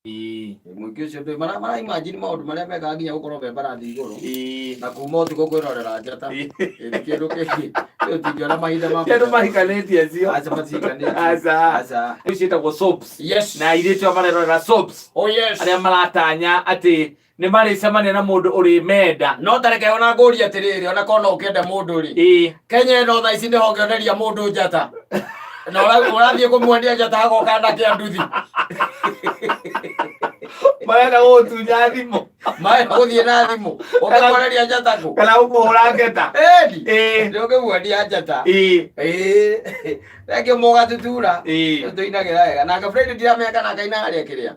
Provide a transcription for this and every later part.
Mwingĩ ũcio ndũĩ mara imagine maũndũ marĩa mekaga nginya gũkorwo me mbarathi igũrũ na kuma ũtukũ kwĩrorera njata kĩndũ kĩngĩ ũtingĩona mahinda ma kĩndũ mahikanĩtie acio aca matihikanĩtie aca ciĩtagwo soaps na airĩtu marerorera soaps arĩa maratanya atĩ nĩ marĩcemania na mũndũ ũrĩ menda no tareke ona ngũria atĩrĩrĩ ona korwo no ũkĩende mũndũ rĩ Kenya ĩno thaa ici nĩho ũngĩoneria mũndũ njata na ũrathiĩ kũmuonia njata hagoka na kĩa nduthi marenda gũtunya thimũ marenda gũthiĩ na thimũ ũkĩmuoneria njata kũ kana ũkũhũra ngeta nĩ ũkĩmuonia njata reke mũgatutura tũinagĩra wega nake Fred ndirameka na kaina harĩa kĩrĩa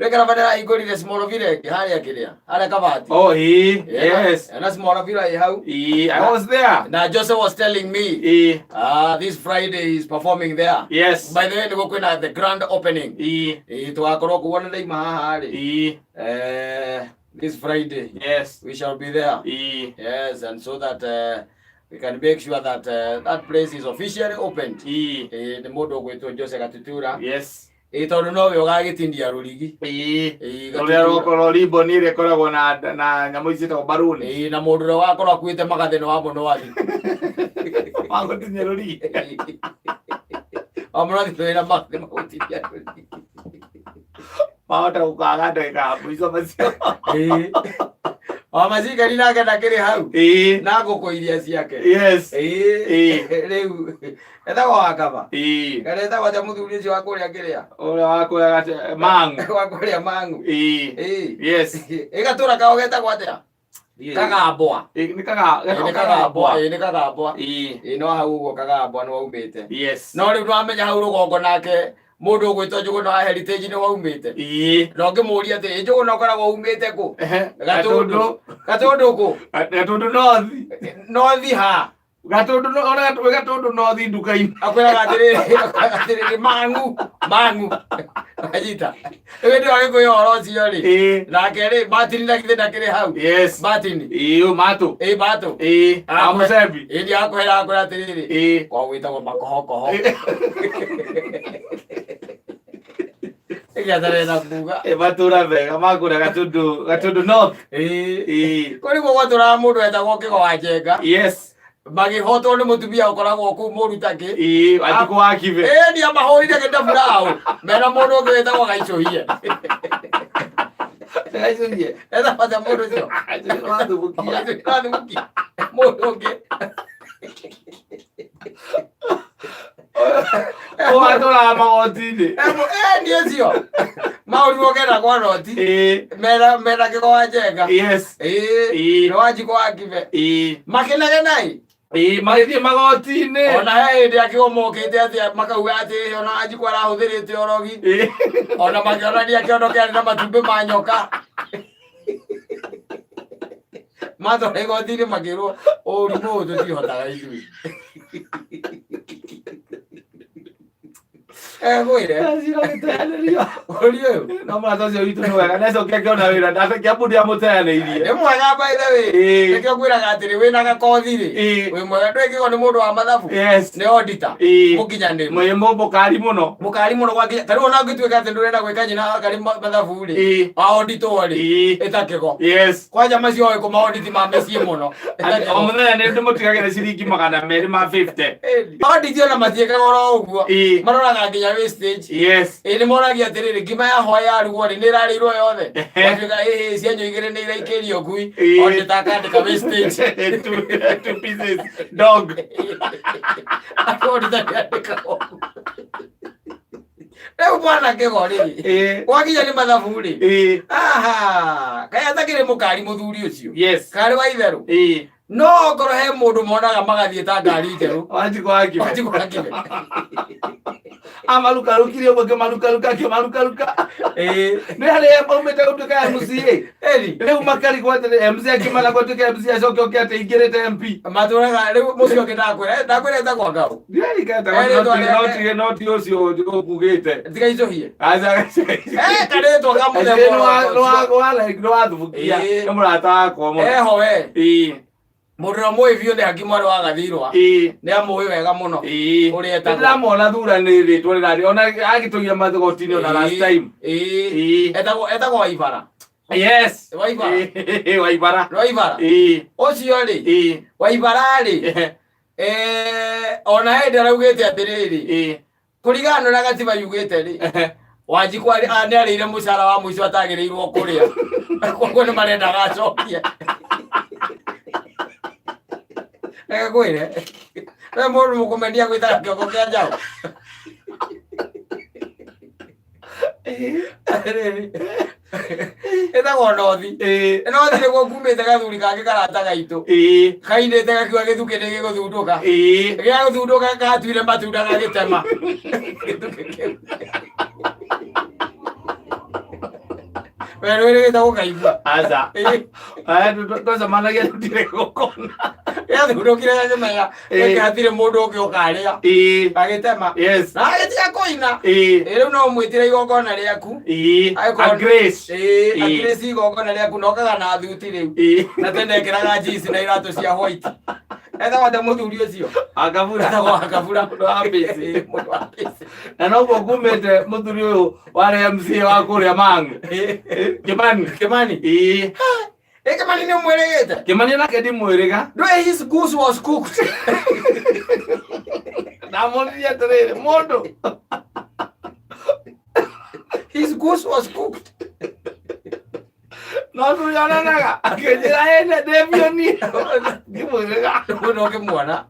Rekara badala igorire small village hali kilia hali kabati yes and a small village how I was there now Joseph was telling me this Friday is performing there yes by the way go kwina the grand opening to akoro kuona dai mahali this Friday yes we shall be there yes and so that we can make sure that that place is officially opened the modo gwetwo Joseph Gatutura yes tondu no we ũgagĩtindia rũrigi rũrĩa rũkorwo rimbo nĩ rĩkoragwo na nyamũ ici ta baruni na mũndũ ũrĩa wakorwo akuĩte magathĩ wa mũno wathi magũtinia rũrigi mũno wĩna magathĩ magũtinia rũrigi mahota gũkaga ndagĩka mũico macio macikari nake ndakĩrĩ hau na ngũkũ iria ciake rĩu etagwo Wakaba kana etagwo atĩa mũthuri ũcio wa kũrĩa kĩrĩa ũrĩa wa kũrĩa Mang'u wa kũrĩa Mang'u yes ĩgatũra kao getagwo atĩa Kagambwa nĩ Kagambwa nĩ Kagambwa no hau ũguo Kagambwa nĩ waumĩte no rĩu nĩwamenya hau rũgongo nake mũndũ ũgwĩtwo Njũgũna wa Heritage nĩ waumĩte no ngĩmũria atĩ Njũgũna ũkoragwo umĩte kũ Gatũndũ kũ Nothi ha Gatũndũ Nothi nduka-inĩ akwĩraga atĩrĩrĩ Mang'u ajita ĩwĩ nĩ wagĩkũyũ ũhoro ũcio rĩ nake rĩ Martin na githĩ ndakĩrĩ hau Martin Matũ Mũcembi ĩndĩ akwĩra atĩrĩrĩ kwa gwĩtagwo makohokoho Ĩgĩatharĩra kuga matũra vega makũra Gatũndũ North kũrĩ gũgwatũraga mũndũ etagwo Kĩgo wa Njenga magĩhotwo nĩ mũtumia ũkoragwo kũu Mũrutake Wanjikũ wa Kibe nĩ amahũrire gĩthaburaũ mena mũndũ ũngĩ wĩtagwo Gaicũhie ethabata mũndũ ũcio wathumukia mũndũ ũngĩ watũraga magoti-inĩ nĩ ũcio maũrirwo kenda kwa noti mena Kĩgo wa Njenga nĩ Wanjikũ wa Kibe makĩnegenai magĩthiĩ magoti-inĩ ona he hĩndĩ akĩgomokĩte atĩ makauga atĩ ona Wanjikũ arahũthĩrĩte orogi ona makĩonania kĩondo kĩarĩ na matumbĩ ma nyoka matwara igoti-inĩ makĩrwo ũrimũ ũyũ tũtihotaga ithuĩ gwĩre ũri ũyũ no mũrata ũcio witũ nĩ wega necokĩa kĩona wĩra ndakĩambu ndiamũteanĩirie nĩ mwega by the way nĩkĩo ngwĩraga atĩrĩ wĩna gakothi rĩ wĩ mwega ndwĩkĩgwo nĩ mũndũ wa mathabu nĩ auditor mũkinyanĩru mũkari mũno gwakinya tarĩu ona ũngĩtuĩka atĩ ndũrenda gwĩka nyina karĩ mathabu rĩ auditwo rĩ ĩtakĩgo kwanja macio oĩ kũmauditi ma mĩciĩ mũno o mũthenya nĩ ndĩmũtigagĩra ciringi 250 ma 50 auditi ona matiĩkaga oro ũguo maroraga nginya wastage nĩ moragia atĩrĩrĩ ngima yahwa yarugwo nĩ ĩrarĩirwo yothe watuĩka cianyo igĩrĩ nĩ iraikĩrio ngui audit akandĩka wastage 2 pieces dog audit akandĩka rĩu mwana Kĩgo rĩ gwakinya nĩ mathabu rĩ kaĩ atakĩrĩ mũkari mũthuri ũcio karĩ wa itherũ no okorwo he mũndũ monaga magathiĩ ta ngari njerũ Wanjikũ wa Kibe amarukarukirie ũmwe kĩmarukaruka nĩ harĩa maumĩte gũtuĩka MCA rĩu makarigwo atĩrĩ MC akĩmana gũtuĩka MC acoke oke atĩ ingĩrĩte MP matũraga rĩu mũcio ũngĩ ndakwĩra etagwo Ngau no ti ũcio ũkugĩte Gaicũhie karĩtwo kamũthemba nĩ wathubukia nĩ mũrata wakwa mũno eho we Mundu no mwe biyo ne hakimwaro wa gathirwa ne amwe wega muno uri eta ndira mona thura ni ritwa rirari ona agitugira mathogotini ona last time eta kwa Waibara. Yes, Waibara. Waibara. Waibara. Ocio ri. Waibara ri. Ona hende raugite atiriri. Kurigana na gatiba yugite ri. Wanjikwa ni arire mucara wa muico atagirirwo kuria. Koko ni marenda gacokia. Ega kwire. Re mundu mukumendia gwita kioko kia njao. Eta gonothi no thire go kumite gathuri kake karata gaitu kainde te gakiwa githuke ne giguthunduka gia guthunduka gatwire matunda gagitema pero ere gita gukaigua aza toza managia tutire gukona thundukire gakimenya gatire mundu ungi ukaria gagitema na agitiga kuina riu no mwitire igongona riaku Grace igongona riaku nokaga na thuti riu na tene ngiraga jeans na iratu cia white etha wate muthuri ucio akabura mundu wa mbisi na no kumete muthuri uyu wa MC wa kuria Mangu Kimani Kimani ni mweregete Kimani nake ndi mwiriga his goose was cooked na mundi atere mundu his goose was cooked no tu yananaga akejira ene devioni ngimwiriga no kimwana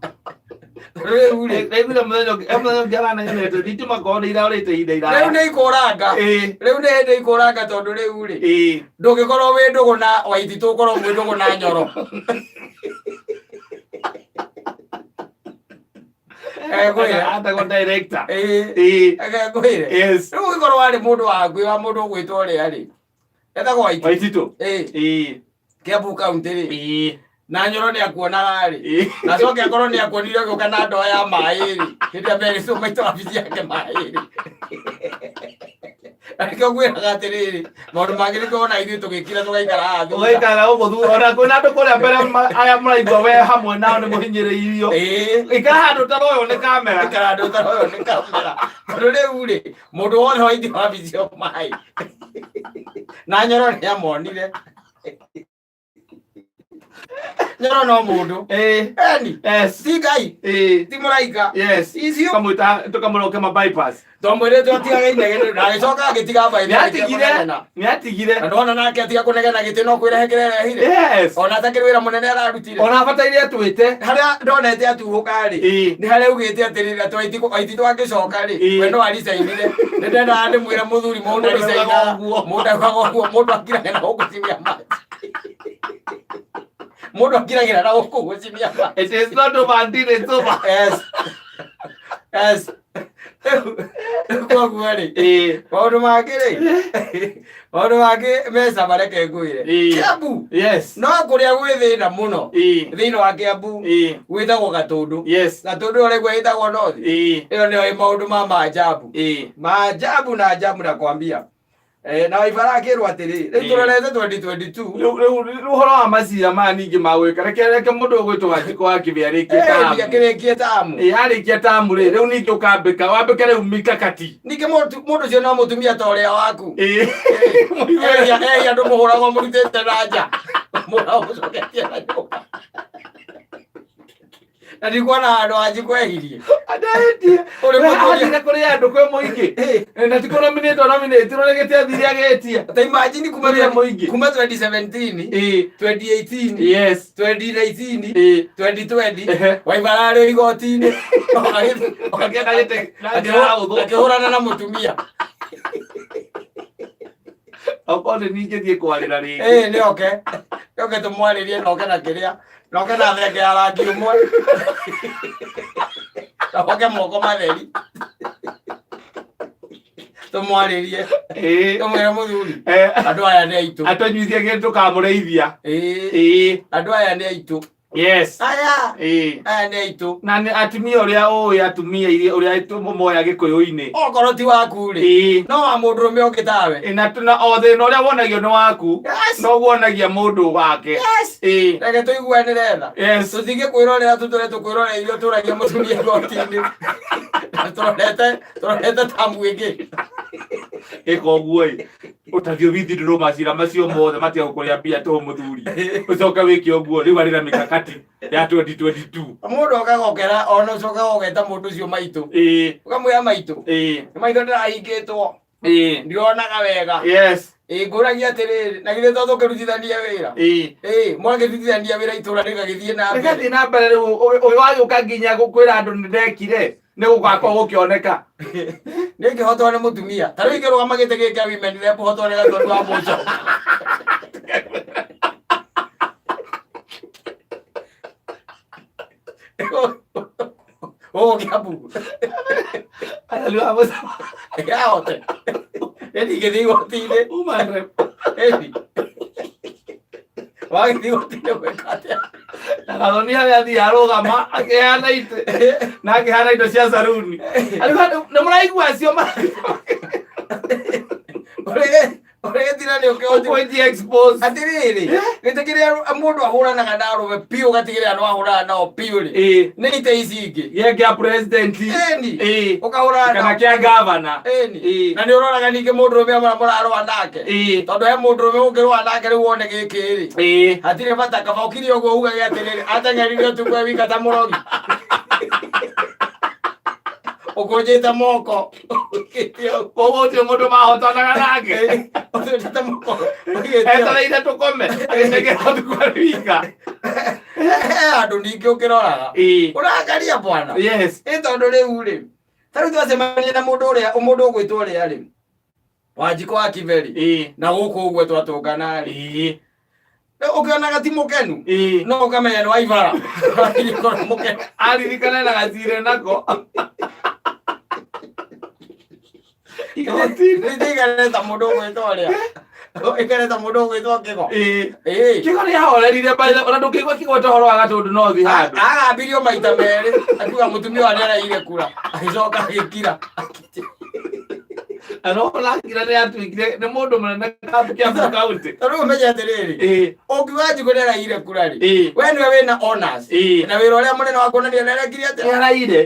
Riu muthenyo ngiarana nyonete thitima korwo nĩ irarĩte ihinda iraya. Riu nĩ ikũranga. Riu nĩ hĩndĩ ikũranga tondũ rĩu rĩ ndũngĩkorwo wĩ ndũgũ na Waititu ũkorwo mwĩ ndũgũ na Nyoro. Atagwo director. Agagwĩre. Rĩu ũngĩkorwo warĩ mũndũ waku wa mũndũ ũgwĩtwo ũrĩa rĩ etagwo Waititu. Kiambu County rĩ na Nyoro ni akuonaga ri na coke akorwo ni akuonire gũka na ndoo ya maĩ ri hĩndĩ mbere so maitũ wabici yake maĩ ri ariko gwĩraga atirĩrĩ maũndũ mangĩ nĩkuona ithuĩ tũgĩkira tũgaikara thĩ ũgaikara ũguo ona kwĩna andũ kũrĩa mbere aya mũraigua we hamwe nao nĩ mũhinyĩrĩirio ikara handũ ũtaroywo nĩ kamera tondũ rĩu rĩ mũndũ wothe wa ithuĩ wabici yo maĩ na Nyoro nĩ amonire Nyoro no mundu si ngai ti muraika icio kamwita tukamũroke ma bypass tomwire twatigaga inegene na gicoka agitiga baitha nĩ atigire ndona nake atiga kunegena giti no kwire hegererehire ona atakirwira munene ararutire ona bataire atwite haria ndonete atuhuka ri ni haria ugite atirira Waititu angicoka ri we no aricainire ni ndenda ndimwire muthuri mundu aricaina mundu akiragena gukucimia maji mundu akiragira na gukucimia maji. It is not over until it's over. Yes kwa gwari maundu mangĩ rĩ maundu mangĩ meca mareke ngwĩre Kiambu no kũrĩa gwĩ thĩna mũno thĩinĩ wa Kiambu gwĩtagwo Gatũndũ Gatũndũ ũrĩa gwĩtagwo North ĩyo nĩyo maũndũ ma maajabu na ajabu nakwambia na Waibara akĩrwo atĩrĩ rĩu tũrorete 2022 rĩu ũhoro wa macira maya ningĩ ma gwĩka reke mũndũ ũgwĩtwo Wanjikũ wa Kĩbĩa arĩkie tamu arĩkia tamu rĩ rĩu ningĩ ũkambĩka wambĩke rĩu mikakati ningĩ mũndũ ũcio no mũtumia ta ũrĩa waku andũ mũhũragwo mũrutĩte na nja mũcoketie na nyũmba na ndikuona handũ Wanjikũ ehirie ũrĩ kũrĩ andũ kwĩ mũingĩ na tiko nominate rũrĩgĩte athiri agĩtia ta imagine kuma 2017 2018 2019 2020 Waibara arĩ igoti-inĩ akĩhũrana na mũtumia okorwo ningĩ thiĩ kwarĩra rĩngĩ nĩoke tũmwarĩrie noke na kĩrĩa noke na thenge ya rangi ũmwe noke moko matheri tũmwarĩrie tũmwĩre mũthuri andũ aya nĩ aitũ atũnyuithie kĩndũ tũkamũrĩithia andũ aya nĩ aitũ Yes. Aya. Ane itu. Na ni atumia uria atumia iria uria itumo moya gikuyu-ini. Okorwo ti waku ri. No wa mundurume ongitawe. Na tuna othe no uria wonagio ni waku. No wonagia mundu wake. Yes. Reke tuiguanire tha. Yes. Tutige kwirorera tutore tukwirorera irio turagia mutumia gotini. Turorete tamu ingi. Ikoguo utathio bithi ndiro macira macio mothe matia gukuria mbia to muthuri ucoka wiki oguo riu ari na mikakati ya 2022 mundu akagokera ona ucoka gogeta mundu ucio maitu ukamwira maitu maitu ndirahingitwo ndironaga wega. Yes. Nguragia atiriri na githĩ to tukirutithania wĩra mwagĩrutithania wĩra itũra rĩgagĩthiĩ na mbere rĩgathiĩ na mbere. Rĩu ũyũ wagĩũka nginya kwĩra andũ nĩndekire nĩ gũgakorwo gũkĩoneka nĩngĩhotwo nĩ mũtumia. Ta rĩu ingĩrũgama gĩtĩ gĩkĩ kĩa women rep hotwo nĩ gatũri wa mũco Kiambu rĩu wa mũco yahote nĩngĩthiĩ igoti-inĩ women rep wagĩthiĩ igoti-inĩ gwĩka atĩa na gathoni harĩa athiĩ arũgama akĩheana itĩ na akĩheana indo cia saruni. Nĩ mũraigua acio ũrĩgĩtira nĩ ũkĩhoti expose atirĩrĩ gĩtĩ kĩrĩa mũndũ ahũranaga na arũme piũ gatigĩrĩra nĩ wahũrana nao piũ rĩ nĩ itĩ ici ingĩ gĩa kĩa president ũkahũrana kana kĩa governor na nĩ ũroraga ningĩ mũndũrũme amwe mũrarũa nake tondũ he mũndũrũme ũngĩrũa nake rĩu wone gĩkĩ rĩ hatirĩ bata kaba ũkire ũguo ugage atĩrĩrĩ ateng'erire ũtukũ ewika ta mũrogi ukunjite moko koguo ũcio mũndũ mahotanaga nake ũkunjite moko etereire tũkome agĩtegera ũtukũ ewika andũ ningĩ ũkĩroraga ũrakaria bwana. Yes. Tondũ rĩu rĩ ta rĩu twacemania na mũndũ ũgwĩtwo ũrĩa rĩ Wanjikũ wa Kiberi na gũkũ ũguo twatũngana rĩ ũkĩonaga ti mũkenu no ũkamenya nĩ wa Ivara aririkane na gacire nako igoti-inĩ ta mũndũ ũgwĩtwo ũrĩa ikareta mũndũ ũgwĩtwo Kĩgo Kĩgo nĩahorerire ona ndũkĩigua Kĩgo ta ũhoro wa Gatũndũ no thi handũ agambirio maita merĩ akiuga mũtumia wa nĩaraire kura agĩcoka agĩkira arakira nĩ atuĩkire nĩ mũndũ mũnene Kiambu County. Ta rĩu ũmenye atĩrĩrĩ ũngiuga Wanjikũ nĩaraire kura rĩ we nĩwe wĩna honors na wĩra ũrĩa mũnene wa kuonania nĩarekire atĩa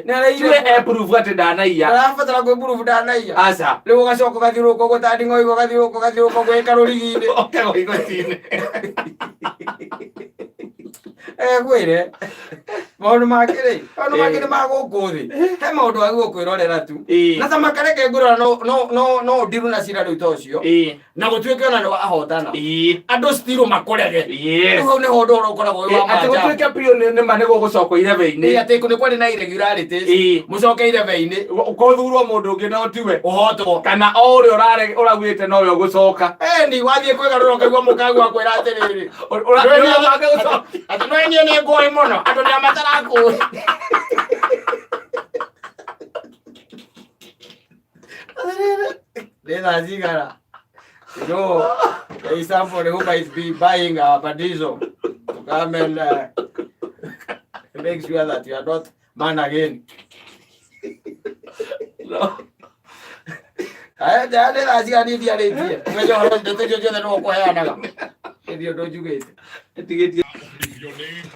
nĩaraire proof atĩ ndanaiya arabatara kwĩ proof ndanaiya aca rĩu ũgacoka ũgathiũrũrũka ũguo ta nding'oing'o ũgathiũrũrũka gwĩka rũrigi-inĩ ũkagwa igoti-inĩ gwĩre maũndũ make rĩ maũndũ make nĩ ma gũkũ thĩ he maũndũ wagĩrĩirwo kwĩrorera tu na ta makareke ngũrora no ndiru na cira rĩu ta ũcio na gũtuĩke ona nĩ wahotana andũ still makũrege rĩu hau nĩho ũndũ ũrĩa ũkoragwo wĩ wa manja atĩ gũtuĩke biũ nĩ ma nĩ gũgũcokwo irebe-inĩ atĩ nĩ kwarĩ na irregularities mũcoke irebe-inĩ ũkũthurwo mũndũ ũngĩ no tiwe ũhotwo kana o ũrĩa ũragwĩte nowe ũgũcoka ni wathiĩ kwĩgarũra ũkaigua mũkagu akwĩra atĩrĩrĩ atĩ no niĩ nĩ ngũĩ mũno andũ nĩa matarakũĩ Let us zigara. You know, there is somebody who might be buying our Badizo to come and make sure that you are not man again. No. I let us see an idiot here. When you're on the thing, you know, if you don't, you get it. Your name.